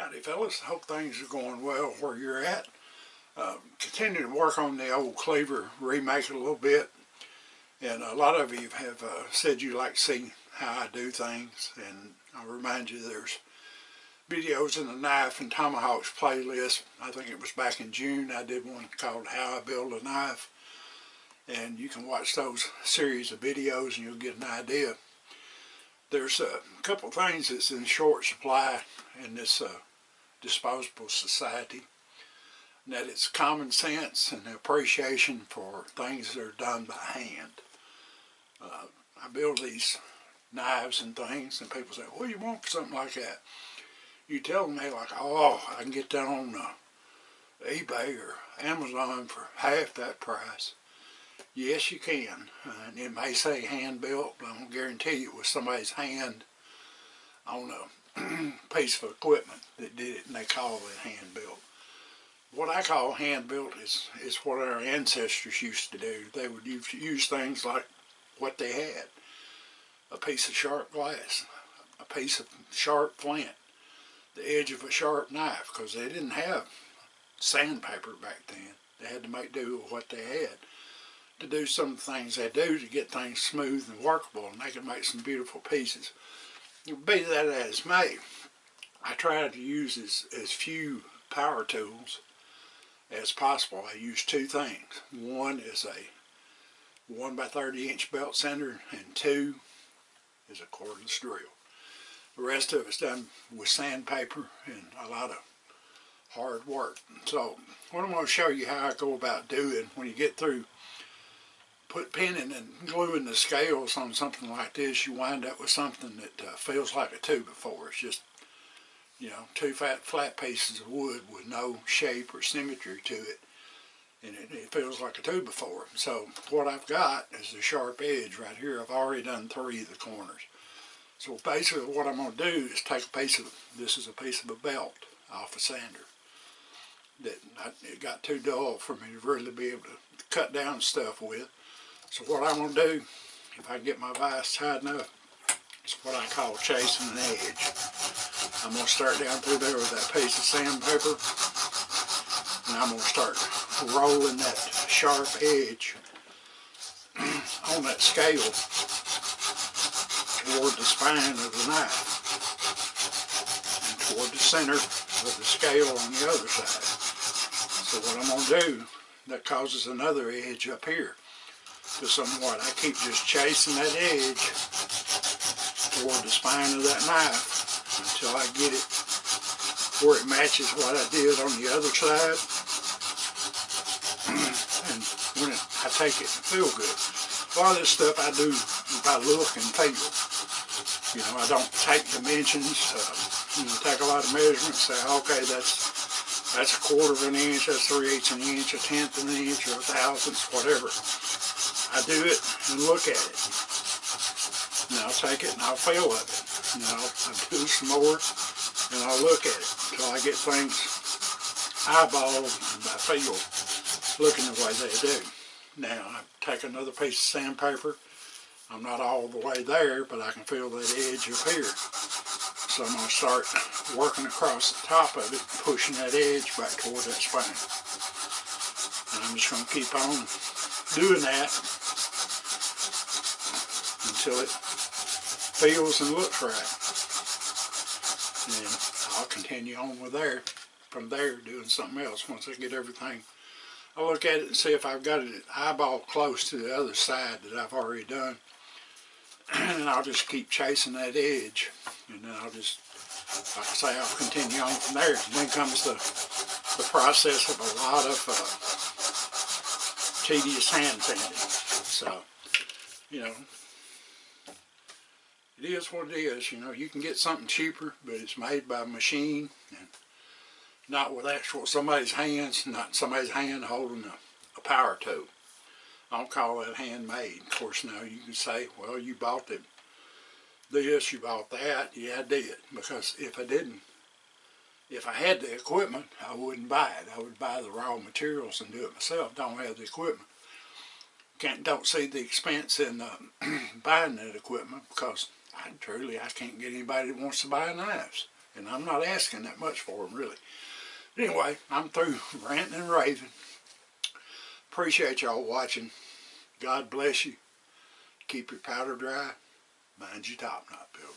Howdy fellas, hope things are going well where you're at. Continue to work on the old Cleaver remake a little bit, and a lot of you have said you like to see how I do things, and I'll remind you there's videos in the Knife and Tomahawks playlist. I think it was back in June I did one called How I Build a Knife, and you can watch those series of videos and you'll get an idea. There's a couple things that's in short supply in this disposable society, and that it's common sense and appreciation for things that are done by hand. I build these knives and things, and people say, what do you want for something like that? You tell them, they're like, oh, I can get that on eBay or Amazon for half that price. Yes, you can, and it may say hand built, but I'm going to guarantee you it was somebody's hand on a piece of equipment that did it, and they call it hand built. What I call hand built is what our ancestors used to do. They would use things like what they had: a piece of sharp glass, a piece of sharp flint, the edge of a sharp knife, because they didn't have sandpaper back then. They had to make do with what they had to do some of the things they do to get things smooth and workable, and they can make some beautiful pieces. Be that as may, I try to use as few power tools as possible. I use two things. One is a 1x30" belt sander, and two is a cordless drill. The rest of it's done with sandpaper and a lot of hard work. So what I'm going to show you how I go about doing when you get through pinning and gluing the scales on something like this, you wind up with something that feels like a 2x4. It's just, you know, two flat pieces of wood with no shape or symmetry to it, and it feels like a 2x4. So what I've got is a sharp edge right here. I've already done 3 of the corners. So basically what I'm going to do is take a piece of, this is a piece of a belt off a sander that it got too dull for me to really be able to cut down stuff with. So what I'm going to do, if I can get my vise tight enough, is what I call chasing an edge. I'm going to start down through there with that piece of sandpaper, and I'm going to start rolling that sharp edge on that scale toward the spine of the knife and toward the center of the scale on the other side. So what I'm going to do, that causes another edge up here. So somewhat, I keep just chasing that edge toward the spine of that knife until I get it where it matches what I did on the other side. And when I take it and feel good. A lot of this stuff I do by look and feel. You know, I don't take dimensions, take a lot of measurements, say, okay, that's a 1/4 of an inch, that's 3/8 of an inch, 1/10 of an inch, or 1/1000, whatever. I do it and look at it. And I'll take it and I'll feel of it. And I'll do some more and I'll look at it until I get things eyeballed and I feel looking the way they do. Now I take another piece of sandpaper. I'm not all the way there, but I can feel that edge up here. So I'm going to start working across the top of it, pushing that edge back toward that spine. And I'm just going to keep on doing that until it feels and looks right. And I'll continue on with from there doing something else once I get everything. I'll look at it and see if I've got it eyeball close to the other side that I've already done. And I'll just keep chasing that edge, and then I'll just, like I say, I'll continue on from there. And then comes the process of a lot of tedious hand sanding. So, you know, it is what it is. You know, you can get something cheaper, but it's made by a machine and not with actual somebody's hands, not somebody's hand holding a power tool. I don't call that handmade. Of course, now you can say, well, you bought this, you bought that. Yeah, I did. Because if I had the equipment, I wouldn't buy it. I would buy the raw materials and do it myself. Don't have the equipment. Don't see the expense in buying that equipment, because I can't get anybody that wants to buy knives. And I'm not asking that much for them, really. Anyway, I'm through ranting and raving. Appreciate y'all watching. God bless you. Keep your powder dry. Mind your top knot, Pilgrim.